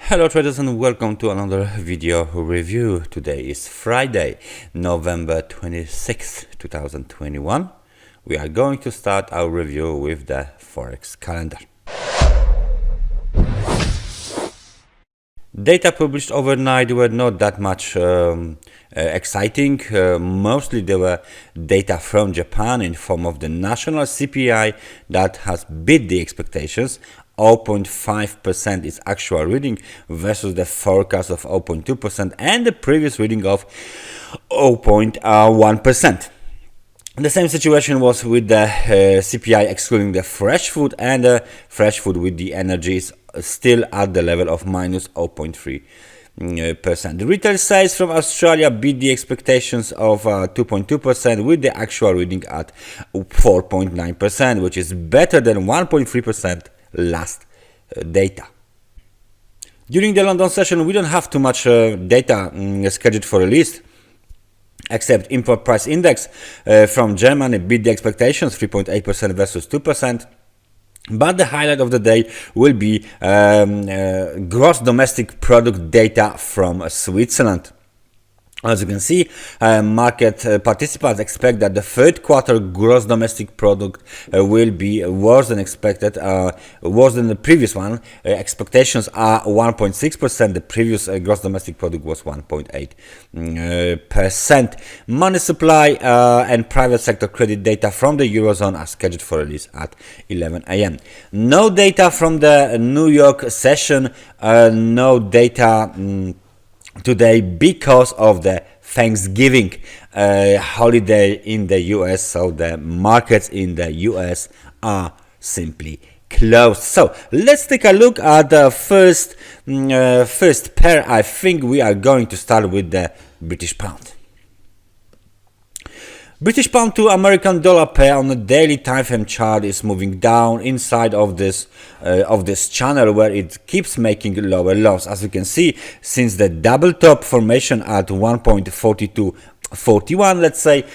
Hello traders and welcome to another video review. Today is Friday, November 26th, 2021. We are going to start our review with the Forex calendar. Data published overnight were not that much exciting. Mostly there were data from Japan in form of the national CPI that has beat the expectations. 0.5% is actual reading versus the forecast of 0.2% and the previous reading of 0.1%. The same situation was with the CPI excluding the fresh food, and fresh food with the energy is still at the level of minus 0.3%. The retail sales from Australia beat the expectations of 2.2% with the actual reading at 4.9%, which is better than 1.3% last data. During the London session, we don't have too much data scheduled for release, except import price index from Germany beat the expectations 3.8% versus 2%. But the highlight of the day will be gross domestic product data from Switzerland. As you can see, market participants expect that the third quarter gross domestic product will be worse than expected, worse than the previous one. Expectations are 1.6%. The previous gross domestic product was 1.8%. Money supply and private sector credit data from the Eurozone are scheduled for release at 11 a.m. No data from the New York session, no data today because of the Thanksgiving holiday in the US, so the markets in the US are simply closed. So let's take a look at the first pair. I think we are going to start with the British pound. British pound to American dollar pair on the daily time frame chart is moving down inside of this channel where it keeps making lower lows. As you can see, since the double top formation at 1.4241, let's say,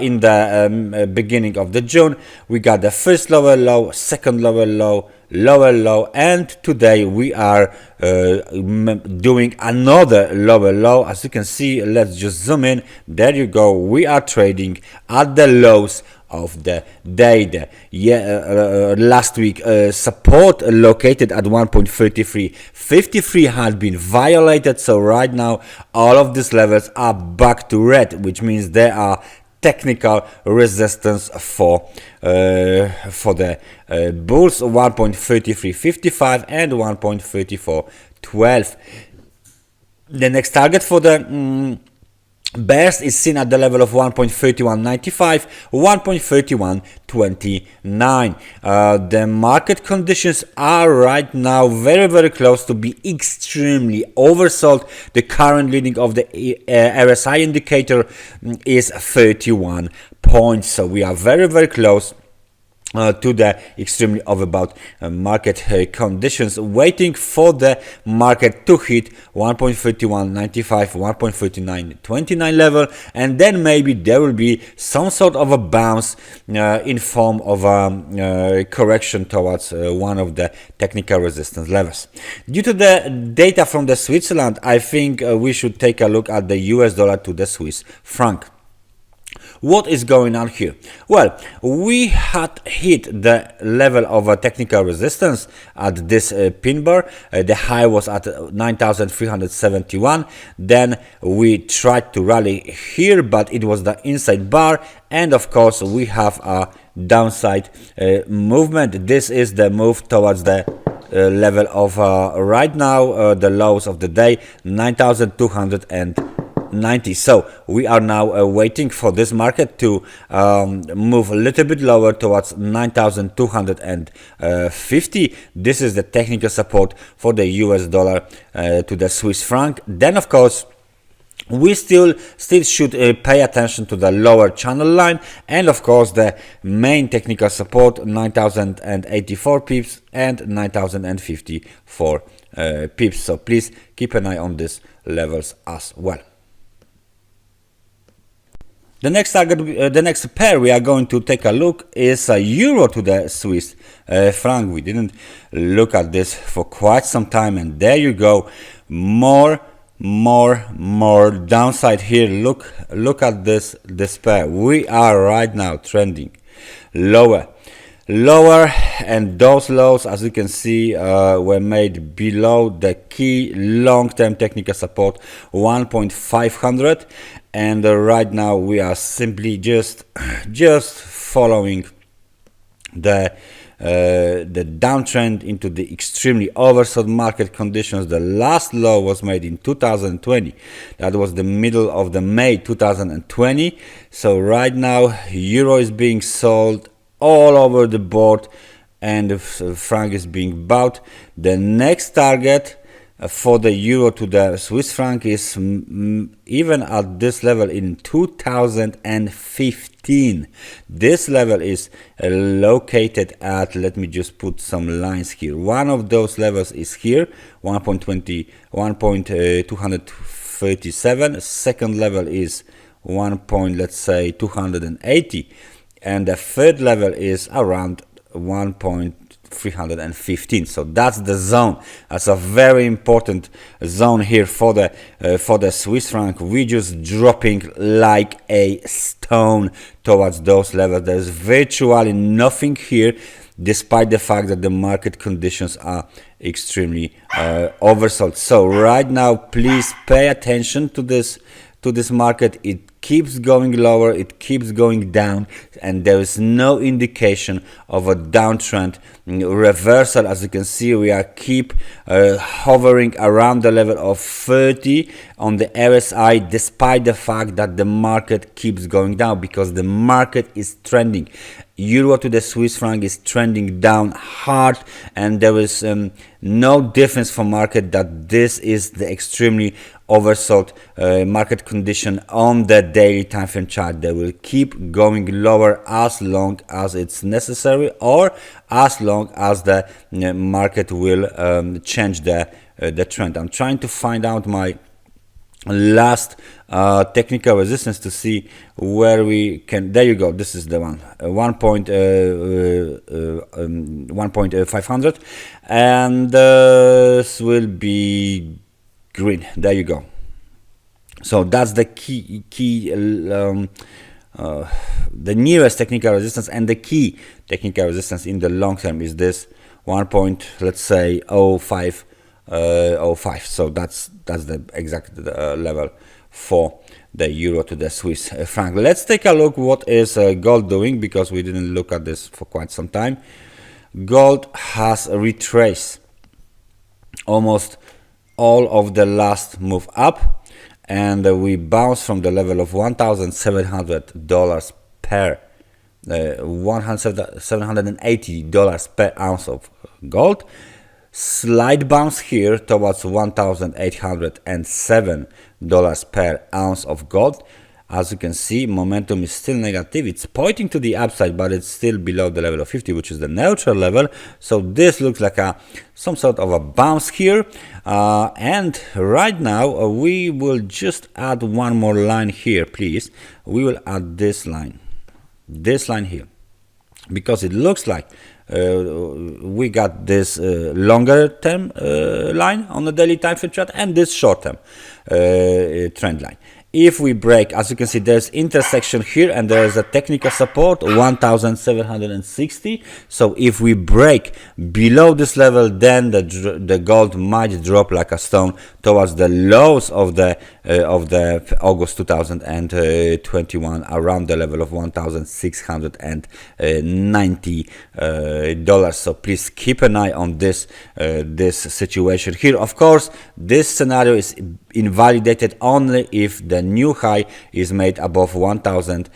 in the beginning of the June, we got the first lower low, second lower low, lower low, and today we are doing another lower low. As you can see, let's just zoom in. There you go. We are trading at the lows of the day. Last week support located at 1.3353 has been violated, so right now all of these levels are back to red, which means there are technical resistance for the bulls, 1.3355 and 1.3412. The next target for the bears is seen at the level of 1.3195, 1.3129. The market conditions are right now very close to be extremely oversold. The current reading of the RSI indicator is 31 points, so we are very close to the extremely overbought market conditions, waiting for the market to hit 1.3195, 1.3929 level, and then maybe there will be some sort of a bounce in form of a correction towards one of the technical resistance levels. Due to the data from the Switzerland, I think we should take a look at the US dollar to the Swiss franc. What is going on here? Well, we had hit the level of a technical resistance at this pin bar. The high was at 9,371. Then we tried to rally here, but it was the inside bar, and of course we have a downside movement. This is the move towards the level of right now the lows of the day, 9,290. So we are now waiting for this market to move a little bit lower towards 9,250. This is the technical support for the US dollar to the Swiss franc. Then of course we still should pay attention to the lower channel line, and of course the main technical support 9,084 pips and 9,054 pips. So please keep an eye on these levels as well. The next target, the next pair we are going to take a look is a euro to the Swiss franc. We didn't look at this for quite some time, and there you go, more downside here. Look at this pair. We are right now trending lower, and those lows, as you can see, were made below the key long-term technical support 1.500, and right now we are simply just following the downtrend into the extremely oversold market conditions. The last low was made in 2020. That was the middle of the May 2020. So right now euro is being sold all over the board, and the franc is being bought. The next target for the euro to the Swiss franc is even at this level in 2015. This level is located at, let me just put some lines here. One of those levels is here, 1.237. Second level is 280, and the third level is around 1.315. So that's the zone. That's a very important zone here for the Swiss franc. We just dropping like a stone towards those levels. There's virtually nothing here, despite the fact that the market conditions are extremely oversold. So right now, please pay attention to this market. It keeps going lower, it keeps going down, and there is no indication of a downtrend reversal. As you can see, we are keep hovering around the level of 30 on the RSI, despite the fact that the market keeps going down, because the market is trending. Euro to the Swiss franc is trending down hard, and there is no difference for market that this is the extremely oversold market condition on the daily time frame chart. They will keep going lower as long as it's necessary, or as long as the market will change the trend. I'm trying to find out my last technical resistance to see where we can. There you go, this is the one, 1.500, and this will be green. There you go. So that's the key the nearest technical resistance, and the key technical resistance in the long term is this 1.05. So that's the exact level for the euro to the Swiss franc. Let's take a look what is gold doing, because we didn't look at this for quite some time. Gold has retraced almost all of the last move up, and we bounced from the level of $1,700 per $780 per ounce of gold. Slight bounce here towards $1,807 per ounce of gold. As you can see, momentum is still negative. It's pointing to the upside, but it's still below the level of 50, which is the neutral level. So this looks like some sort of a bounce here. And right now, we will just add one more line here, please. We will add this line here, because it looks like we got this longer term line on the daily time frame chart, and this short term trend line. If we break, as you can see, there's intersection here, and there is a technical support 1760. So if we break below this level, then the gold might drop like a stone towards the lows of the August 2021, around the level of $1,690. So please keep an eye on this situation here. Of course, this scenario is invalidated only if the new high is made above $1,865,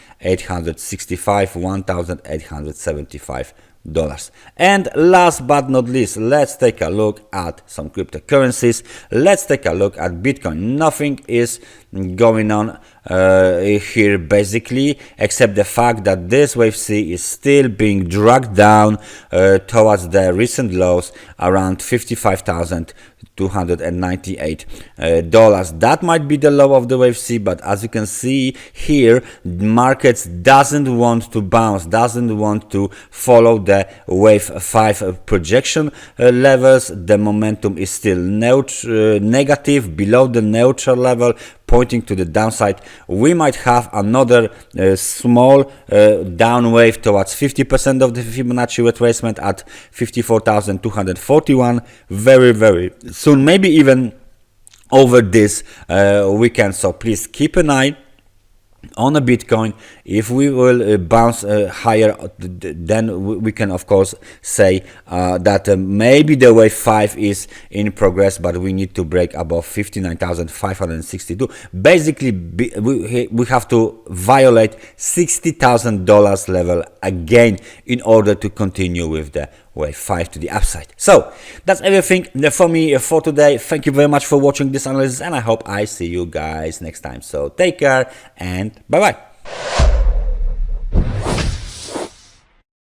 $1,875. And last but not least, let's take a look at some cryptocurrencies. Let's take a look at Bitcoin. Nothing is going on here basically, except the fact that this wave C is still being dragged down towards the recent lows around $55,200. $298. That might be the low of the wave C, but as you can see here, markets doesn't want to bounce, doesn't want to follow the wave 5 projection levels. The momentum is still negative, below the neutral level, pointing to the downside. We might have another small down wave towards 50% of the Fibonacci retracement at 54,241 very soon, maybe even over this weekend. So please keep an eye on a Bitcoin. If we will bounce higher, then we can of course say that maybe the wave 5 is in progress, but we need to break above 59,562. Basically we have to violate $60,000 level again in order to continue with the wave 5 to the upside. So that's everything for me for today. Thank you very much for watching this analysis, and I hope I see you guys next time. So take care and bye bye.